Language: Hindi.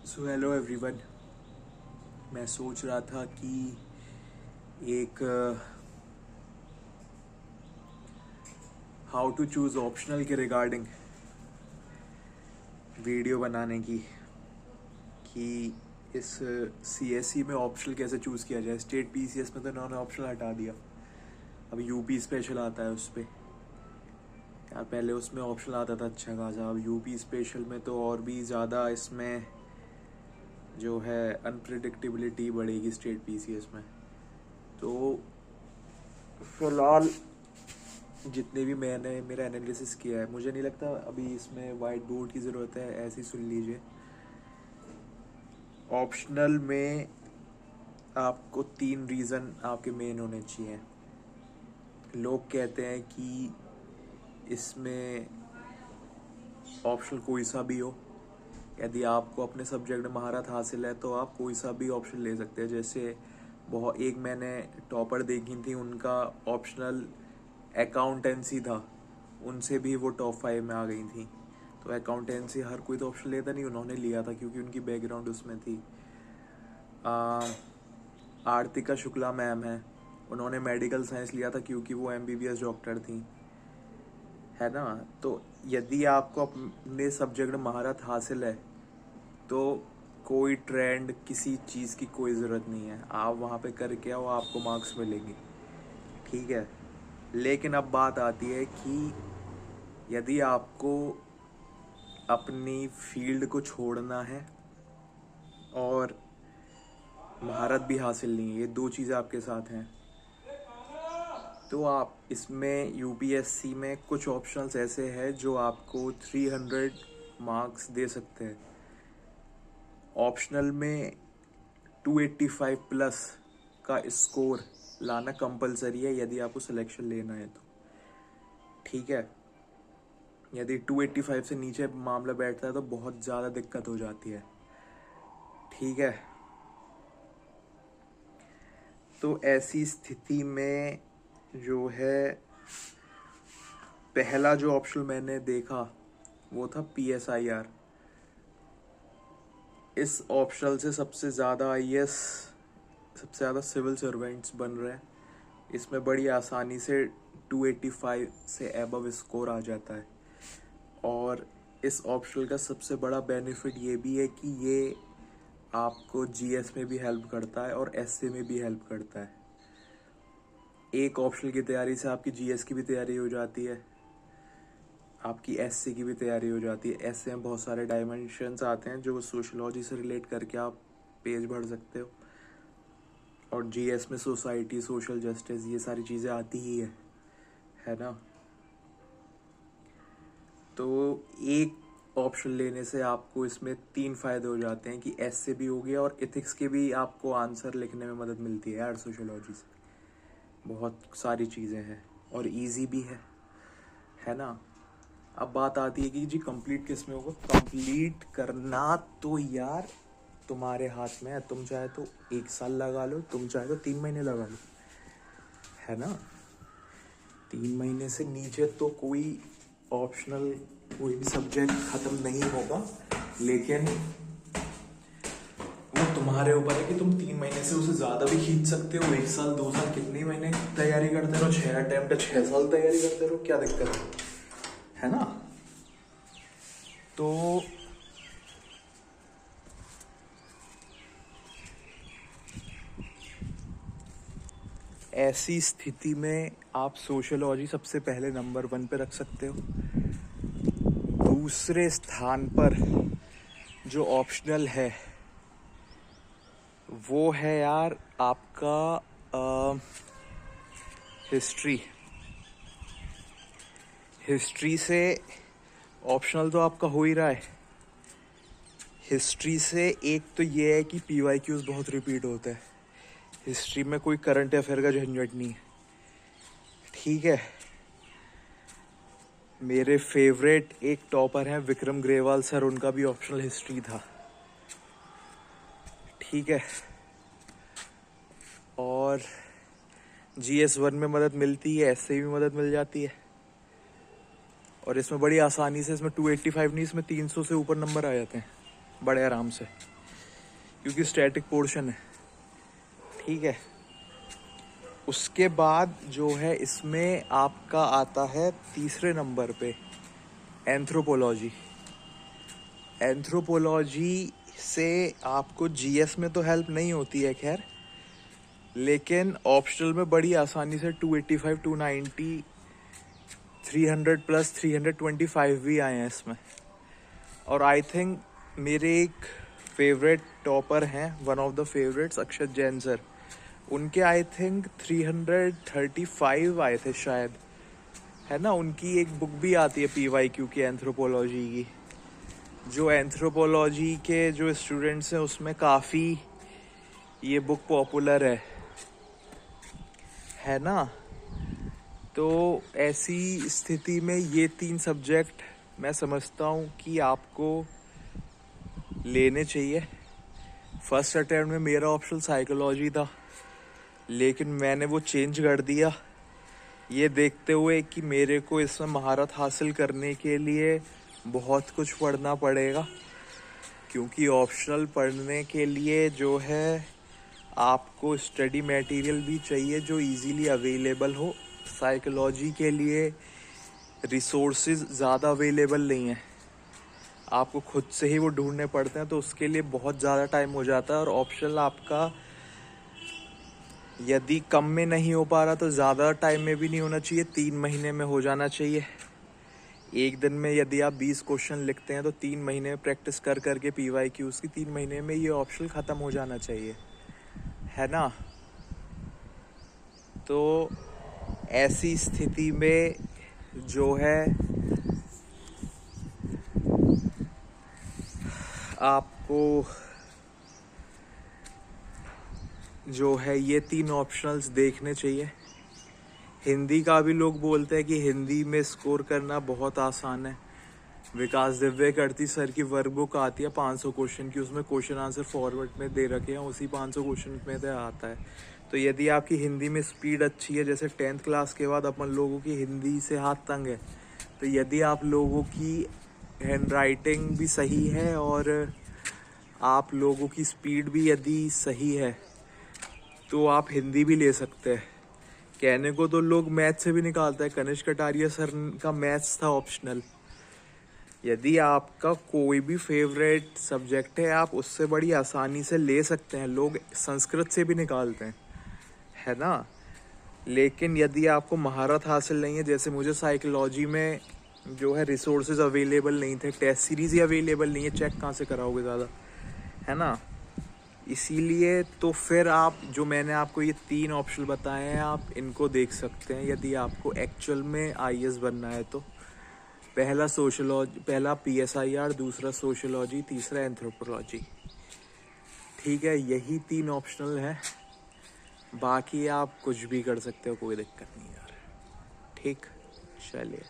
So hello everyone. मैं सोच रहा था कि एक हाउ टू चूज़ ऑप्शनल के रिगार्डिंग वीडियो बनाने की कि इस सीएससी में ऑप्शनल कैसे चूज़ किया जाए। स्टेट पीसीएस में तो इन्होंने ऑप्शनल हटा दिया, अब यूपी स्पेशल आता है उस पर। यार पहले उसमें ऑप्शनल आता था अच्छा खासा, अब यूपी स्पेशल में तो और भी ज़्यादा इसमें जो है अनप्रिडिक्टेबिलिटी बढ़ेगी स्टेट पीसीएस में। तो फिलहाल जितने भी मैंने मेरा एनालिसिस किया है, मुझे नहीं लगता अभी इसमें वाइट बोर्ड की ज़रूरत है, ऐसे ही सुन लीजिए। ऑप्शनल में आपको 3 रीज़न आपके मेन होने चाहिए। लोग कहते हैं कि इसमें ऑप्शनल कोई सा भी हो, यदि आपको अपने सब्जेक्ट में महारत हासिल है तो आप कोई सा भी ऑप्शन ले सकते हैं। जैसे बहुत एक मैंने टॉपर देखी थी, उनका ऑप्शनल अकाउंटेंसी था, उनसे भी वो टॉप 5 में आ गई थी। तो अकाउंटेंसी हर कोई तो ऑप्शन लेता नहीं, उन्होंने लिया था क्योंकि उनकी बैकग्राउंड उसमें थी। आरतिका शुक्ला मैम है, उन्होंने मेडिकल साइंस लिया था क्योंकि वो एमबीबीएस डॉक्टर थी, है ना। तो यदि आपको अपने सब्जेक्ट में महारत हासिल है तो कोई ट्रेंड किसी चीज़ की कोई ज़रूरत नहीं है, आप वहाँ पे करके आओ, आपको मार्क्स मिलेंगे, ठीक है। लेकिन अब बात आती है कि यदि आपको अपनी फील्ड को छोड़ना है और महारत भी हासिल नहीं है, ये 2 चीज़ें आपके साथ हैं, तो आप इसमें यूपीएससी में कुछ ऑप्शंस ऐसे हैं जो आपको 300 मार्क्स दे सकते हैं। ऑप्शनल में 285 प्लस का स्कोर लाना कंपलसरी है यदि आपको सिलेक्शन लेना है तो, ठीक है। यदि 285 से नीचे मामला बैठता है तो बहुत ज़्यादा दिक्कत हो जाती है, ठीक है। तो ऐसी स्थिति में जो है पहला जो ऑप्शन मैंने देखा वो था पीएसआईआर। इस ऑप्शनल से सबसे ज़्यादा आईएएस, सबसे ज़्यादा सिविल सर्वेंट्स बन रहे हैं। इसमें बड़ी आसानी से 285 से एबव स्कोर आ जाता है। और इस ऑप्शनल का सबसे बड़ा बेनिफिट ये भी है कि ये आपको जीएस में भी हेल्प करता है और एसए में भी हेल्प करता है। एक ऑप्शनल की तैयारी से आपकी जीएस की भी तैयारी हो जाती है, आपकी एसए की भी तैयारी हो जाती है। एसए में बहुत सारे डायमेंशंस आते हैं जो सोशलॉजी से रिलेट करके आप पेज भर सकते हो, और जीएस में सोसाइटी, सोशल जस्टिस, ये सारी चीज़ें आती ही है ना। तो एक ऑप्शन लेने से आपको इसमें 3 फ़ायदे हो जाते हैं कि एसए भी हो गया और एथिक्स के भी आपको आंसर लिखने में मदद मिलती है यार सोशलॉजी से। बहुत सारी चीज़ें हैं और इजी भी है ना। अब बात आती है कि जी कंप्लीट किस में होगा। कंप्लीट करना तो यार तुम्हारे हाथ में है, तुम चाहे तो 1 साल लगा लो, तुम चाहे तो 3 महीने लगा लो, है ना। 3 महीने से नीचे तो कोई ऑप्शनल कोई भी सब्जेक्ट ख़त्म नहीं होगा, लेकिन वो तुम्हारे ऊपर है कि तुम 3 महीने से उसे ज़्यादा भी खींच सकते हो। 1 साल, 2 साल, कितने महीने तैयारी करते रहो, 6 अटेम्प्ट 6 साल तैयारी करते रहो, क्या दिक्कत है ना। तो ऐसी स्थिति में आप सोशलॉजी सबसे पहले नंबर 1 पे रख सकते हो। दूसरे स्थान पर जो ऑप्शनल है वो है यार आपका हिस्ट्री। हिस्ट्री से ऑप्शनल तो आपका हो ही रहा है। हिस्ट्री से एक तो ये है कि पीवाईक्यूज बहुत रिपीट होता है, हिस्ट्री में कोई करंट अफेयर का झंझट नहीं है, ठीक है। मेरे फेवरेट एक टॉपर हैं विक्रम ग्रेवाल सर, उनका भी ऑप्शनल हिस्ट्री था, ठीक है। और GS1 में मदद मिलती है, ऐसे भी मदद मिल जाती है, और इसमें बड़ी आसानी से इसमें 285 नहीं, इसमें 300 से ऊपर नंबर आ जाते हैं बड़े आराम से। क्योंकि स्टैटिक पोर्शन है, ठीक है। उसके बाद जो है इसमें आपका आता है तीसरे नंबर पे एंथ्रोपोलॉजी। एंथ्रोपोलॉजी से आपको जीएस में तो हेल्प नहीं होती है खैर, लेकिन ऑप्शनल में बड़ी आसानी से 285, 290, 300 प्लस 325 भी आए हैं इसमें। और आई थिंक मेरे एक फेवरेट टॉपर हैं, one of the favourites, Akshat Jain sir, उनके आई थिंक 335 आए थे शायद, है ना। उनकी एक बुक भी आती है PYQ की एंथ्रोपोलॉजी की, जो एंथ्रोपोलॉजी के जो स्टूडेंट्स हैं उसमें काफ़ी ये बुक पॉपुलर है ना। तो ऐसी स्थिति में ये 3 सब्जेक्ट मैं समझता हूँ कि आपको लेने चाहिए। फर्स्ट अटेम्प्ट में मेरा ऑप्शन साइकोलॉजी था, लेकिन मैंने वो चेंज कर दिया ये देखते हुए कि मेरे को इसमें महारत हासिल करने के लिए बहुत कुछ पढ़ना पड़ेगा, क्योंकि ऑप्शनल पढ़ने के लिए जो है आपको स्टडी मटेरियल भी चाहिए जो इजीली अवेलेबल हो। साइकोलॉजी के लिए रिसोर्सेज ज़्यादा अवेलेबल नहीं है, आपको खुद से ही वो ढूंढने पड़ते हैं, तो उसके लिए बहुत ज़्यादा टाइम हो जाता है। और ऑप्शनल आपका यदि कम में नहीं हो पा रहा तो ज़्यादा टाइम में भी नहीं होना चाहिए, 3 महीने में हो जाना चाहिए। एक दिन में यदि आप 20 क्वेश्चन लिखते हैं तो 3 महीने में प्रैक्टिस कर करके PYQs की 3 महीने में ये ऑप्शनल ख़त्म हो जाना चाहिए, है ना। तो ऐसी स्थिति में जो है आपको जो है ये 3 ऑप्शनल्स देखने चाहिए। हिंदी का भी लोग बोलते हैं कि हिंदी में स्कोर करना बहुत आसान है। विकास दिव्य करती सर की वर्कबुक आती है 500 क्वेश्चन की, उसमें क्वेश्चन आंसर फॉरवर्ड में दे रखे हैं, उसी 500 क्वेश्चन में से आता है। तो यदि आपकी हिंदी में स्पीड अच्छी है, जैसे 10th क्लास के बाद अपन लोगों की हिंदी से हाथ तंग है, तो यदि आप लोगों की हैंड राइटिंग भी सही है और आप लोगों की स्पीड भी यदि सही है, तो आप हिंदी भी ले सकते हैं। कहने को तो लोग मैथ से भी निकालते हैं, कनिष्क कटारिया सर का मैथ्स था ऑप्शनल। यदि आपका कोई भी फेवरेट सब्जेक्ट है, आप उससे बड़ी आसानी से ले सकते हैं, लोग संस्कृत से भी निकालते हैं, है ना। लेकिन यदि आपको महारत हासिल नहीं है, जैसे मुझे साइकोलॉजी में जो है रिसोर्सेज अवेलेबल नहीं थे, टेस्ट सीरीज ही अवेलेबल नहीं है, चेक कहाँ से कराओगे ज़्यादा, है ना। इसीलिए तो फिर आप जो मैंने आपको ये 3 ऑप्शन बताए हैं, आप इनको देख सकते हैं यदि आपको एक्चुअल में IAS बनना है तो। पहला सोशलॉजी, पहला PSIR, दूसरा सोशलॉजी, तीसरा एंथ्रोपोलॉजी, ठीक है। यही 3 ऑप्शनल है, बाकी आप कुछ भी कर सकते हो, कोई दिक्कत नहीं यार, ठीक। चलिए।